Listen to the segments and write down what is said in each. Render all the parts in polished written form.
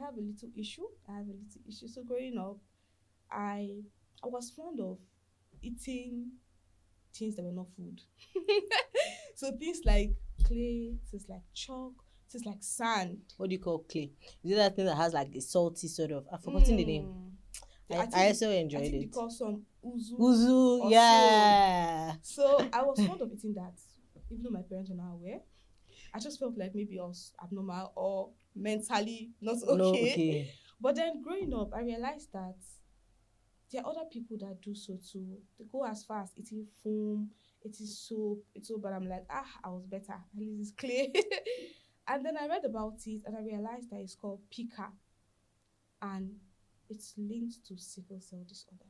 have a little issue. So growing up, I I was fond of eating things that were not food. So things like clay, things like chalk, things like sand. What do you call clay? Is it that thing that has like a salty sort of? I've forgotten the name. Mm. I also I enjoyed think they it. call some uzu Uzu, or so. yeah. So I was fond of eating that, even though my parents were not aware. I just felt like maybe I was abnormal or mentally not No, okay. okay. But then growing up, I realized that there are other people that do so too. They go as far as eating foam, eating soap, it's so bad. I'm like, I was better. At least it's clay. And then I read about it and I realized that it's called pica and it's linked to sickle cell disorder.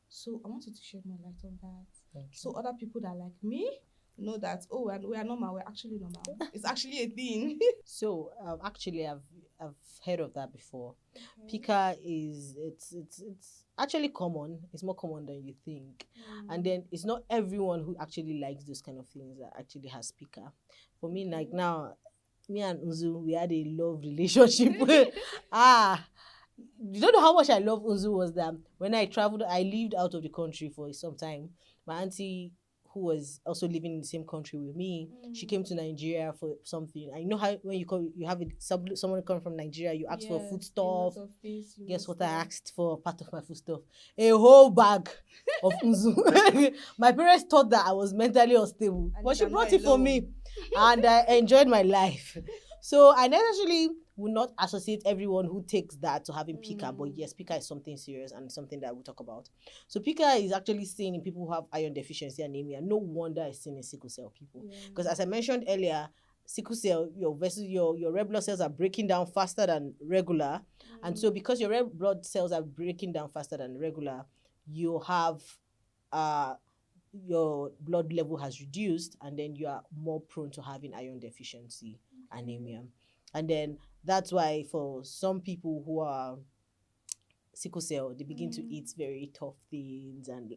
So I wanted to shed more light on that. Okay. So other people that like me know that, oh, we are normal. We're actually normal. It's actually a thing. So actually, I've heard of that before. Okay. Pika is it's actually common. It's more common than you think, and then it's not everyone who actually likes those kind of things that actually has Pika. For me, like now, me and Unzu, we had a love relationship. Ah, you don't know how much I love Unzu was that when I traveled, I lived out of the country for some time. My auntie, who was also living in the same country with me, she came to Nigeria for something. I know how when you come, you have someone come from Nigeria, you ask for Yes, food a lot stuff. of things you Guess must what I know. asked for part of my food stuff? A whole bag of Unzu. My parents thought that I was mentally unstable, At but least she I'm not brought it for alone. me, and I enjoyed my life. So I necessarily will not associate everyone who takes that to having Pika, but yes, Pika is something serious and something that we'll talk about. So Pika is actually seen in people who have iron deficiency anemia. No wonder it's seen in sickle cell people. Yeah. Because as I mentioned earlier, sickle cell, your red blood cells are breaking down faster than regular. And so because your red blood cells are breaking down faster than regular, you have your blood level has reduced, and then you are more prone to having iron deficiency anemia. And then that's why for some people who are sickle cell, they begin to eat very tough things, and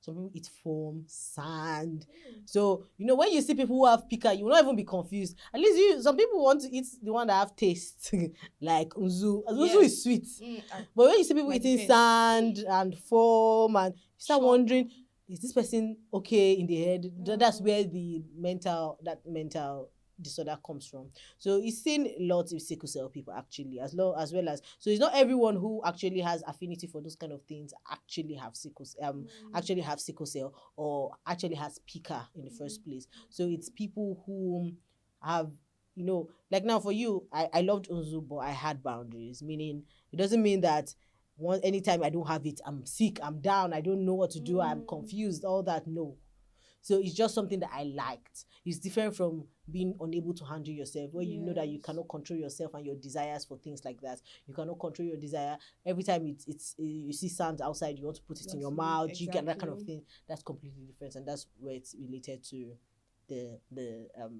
some people eat foam, sand. So when you see people who have pika, you will not even be confused. At least some people want to eat the one that have taste, like uzu. Uzu is sweet, but when you see people eating sand and foam, and you start wondering, is this person okay in the head? That's where the mental disorder comes from. So it's seen lots of sickle cell people actually, as well as so it's not everyone who actually has affinity for those kind of things actually have sickle cell or actually has pika in the first place. So it's people who have like now for you, I loved Unzu, but I had boundaries, meaning it doesn't mean that anytime I don't have it, I'm sick, I'm down, I don't know what to do, I'm confused, all that. No. So it's just something that I liked. It's different from being unable to handle yourself, where you know that you cannot control yourself and your desires for things like that. You cannot control your desire. Every time you see sand outside, you want to put it in your mouth. You get that kind of thing. That's completely different, and that's where it's related to the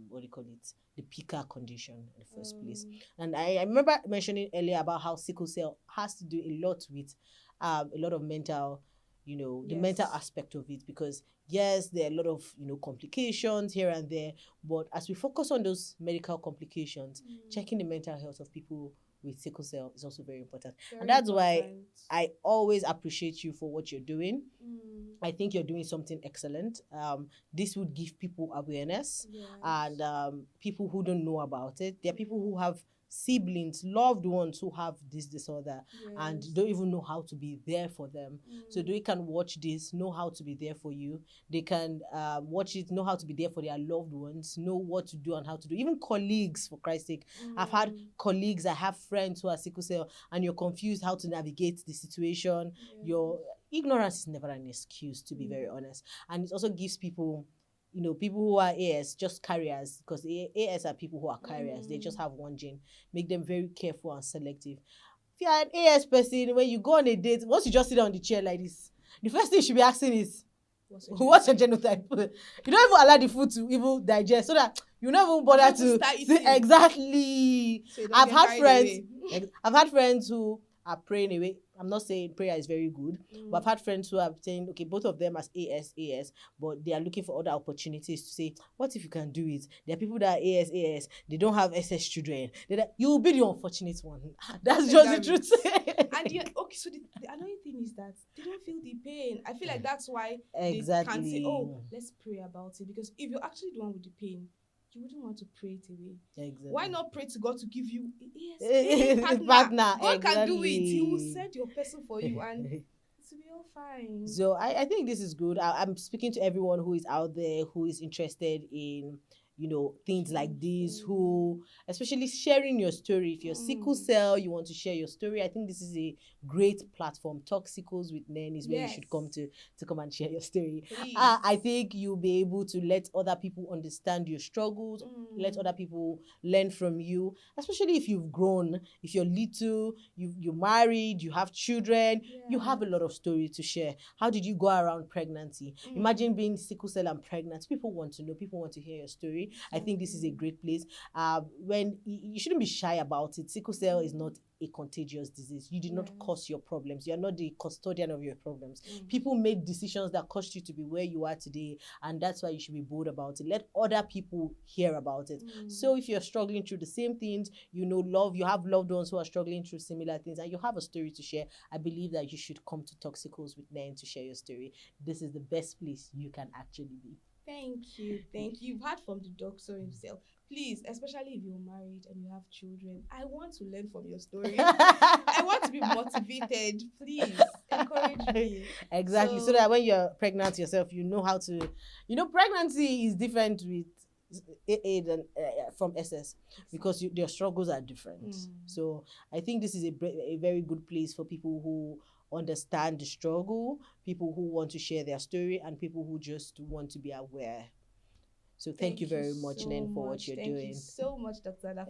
what do you call it? The Pika condition in the first place. And I remember mentioning earlier about how sickle cell has to do a lot with a lot of mental, the mental aspect of it, because yes, there are a lot of complications here and there, but as we focus on those medical complications, checking the mental health of people with sickle cell is also very important. And that's why I always appreciate you for what you're doing. I think you're doing something excellent. This would give people awareness, and people who don't know about it. There are people who have siblings, loved ones who have this disorder and don't even know how to be there for them. So they can watch this, know how to be there for you. They can watch it, know how to be there for their loved ones, know what to do and how to do. Even colleagues, for Christ's sake. I've had colleagues, I have friends who are sickle cell, and you're confused how to navigate the situation. Your ignorance is never an excuse, to be very honest. And it also gives people, people who are AS, just carriers, because AS are people who are carriers. They just have one gene. Make them very careful and selective. If you're an AS person, when you go on a date, once you just sit on the chair like this, the first thing you should be asking is, what's your genotype? You don't even allow the food to even digest, so that you don't even bother to exactly. So I've had friends who are praying away. I'm not saying prayer is very good, but I've Mm. had friends who have saying, okay, both of them as AS, but they are looking for other opportunities to say, what if you can do it? There are people that are AS, they don't have SS children. You will be the unfortunate one. That's Take just the that truth. risk. And yeah, okay, so the annoying thing is that they don't feel the pain. I feel like that's why they can't say, Exactly. oh, let's pray about it. Because if you're actually the one with the pain, you wouldn't want to pray it away. Why Exactly. not pray to God to give you a partner? Partner, God can do it. He will exactly. send your person for you and it will be all fine. So I think this is good. I'm speaking to everyone who is out there who is interested in, things like Sharing this, story. who, especially sharing your story. If you're sickle Mm. cell, you want to share your story. I think this is a great platform. Talk Sickles with Nen is where you Yes, should come to come and share your story. please. I think you'll be able to let other people understand your struggles, let Mm. other people learn from you, especially if you've grown, if you're little, you're married, you have children, you Yeah. have a lot of story to share. How did you go around pregnancy? Imagine Mm. being sickle cell and pregnant. People want to know, people want to hear your story. I think this is a Exactly. great place. When you shouldn't be shy about it. Sickle cell is not a contagious disease. You did not Yes. cause your problems. You are not the custodian of your problems. Mm. People made decisions that caused you to be where you are today, and that's why you should be bold about it. Let other people hear about it. Mm. So if you're struggling through the same things, you have loved ones who are struggling through similar things, and you have a story to share, I believe that you should come to Toxicals with Nen to share your story. This is the best place you can actually be. Thank you. Thank you. You've heard from the doctor himself. Please, especially if you're married and you have children, I want to learn from your story. I want to be motivated. Please encourage me. Exactly. So So, that when you're pregnant yourself, you know how to, pregnancy is different with AA than from SS because their struggles are different. mm, So I think this is a very good place for people who understand the struggle, people who want to share their story, and people who just want to be aware. So thank you thank you very much, so Nen, for what much. you're Thank you doing. so much, Dr. Ada.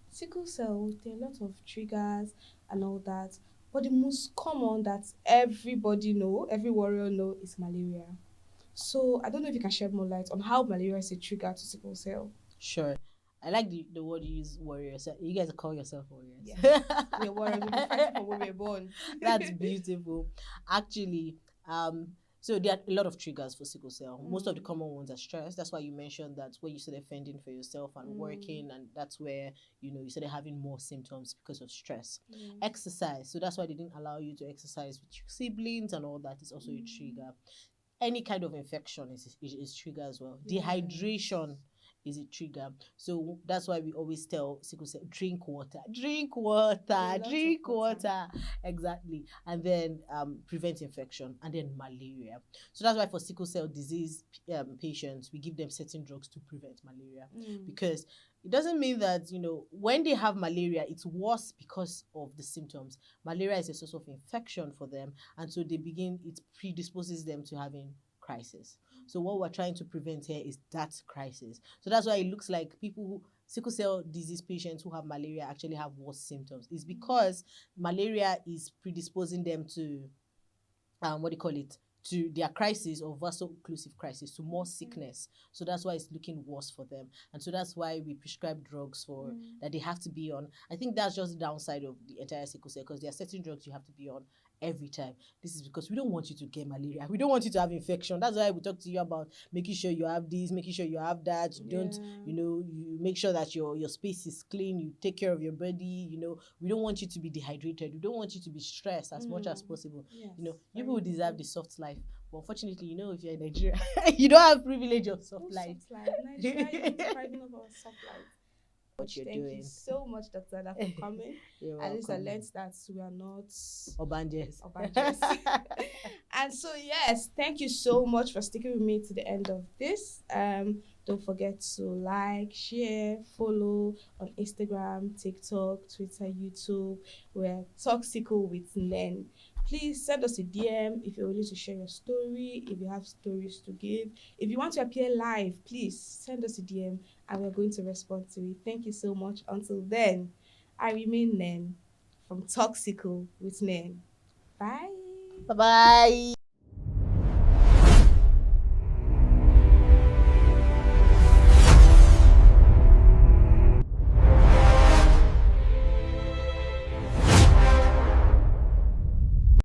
Sickle cell, there are a lot of triggers and all that. But the most common that everybody know, every warrior know, is malaria. So I don't know if you can shed more light on how malaria is a trigger to sickle cell. Sure. I like the word you use, warriors. You guys call yourself Yes, warriors. we're warriors. We've been fighting from when we were born. That's beautiful. Actually, so there are a lot of triggers for sickle cell. Most of the Mm, common ones are stress. That's why you mentioned that where you started fending for yourself and mm, working, and that's where you started having more symptoms because of stress. yeah. Exercise. So that's why they didn't allow you to exercise with your siblings and all that is also a Mm, trigger. Any kind of infection is trigger as well. yes. Dehydration is a trigger. So that's why we always tell sickle cell, drink water, drink water, A lot of drink water. water. Exactly. And then prevent infection, and then malaria. So that's why for sickle cell disease patients, we give them certain drugs to prevent malaria, Mm, because it doesn't mean that when they have malaria it's worse because of the symptoms. Malaria is a source of infection for them, and so it predisposes them to having crisis. So what we're trying to prevent here is that crisis. So that's why it looks like sickle cell disease patients who have malaria actually have worse symptoms. It's because malaria is predisposing them to what do you call it, to their crisis or vaso-occlusive crisis, to more sickness. So that's why it's looking worse for them, and so that's why we prescribe drugs for mm, that they have to be on. I think that's just the downside of the entire sickle cell, because there are certain drugs you have to be on every time. This is because we don't want you to get malaria, we don't want you to have infection. That's why we talk to you about making sure you have this, making sure you have that. You don't, yeah. you make sure that your space is clean, you take care of your body. We don't want you to be dehydrated, we don't want you to be stressed as much as possible. Yes. You Very people deserve important. the soft life, but unfortunately, if you're in Nigeria, you don't have privilege of soft No life. soft life. Nigeria is depriving of our soft life. What you're Thank you doing. so much, Dr. Ada, for coming. You're At least I welcome. learned that we are not Obanjes. Obanjes. And so, yes, thank you so much for sticking with me to the end of this. Don't forget to like, share, follow on Instagram, TikTok, Twitter, YouTube. We're Toxical with Nen. Please send us a DM if you're willing to share your story, if you have stories to give. If you want to appear live, please send us a DM and we're going to respond to it. Thank you so much. Until then, I remain Nen from Toxical with Nen. Bye. Bye bye.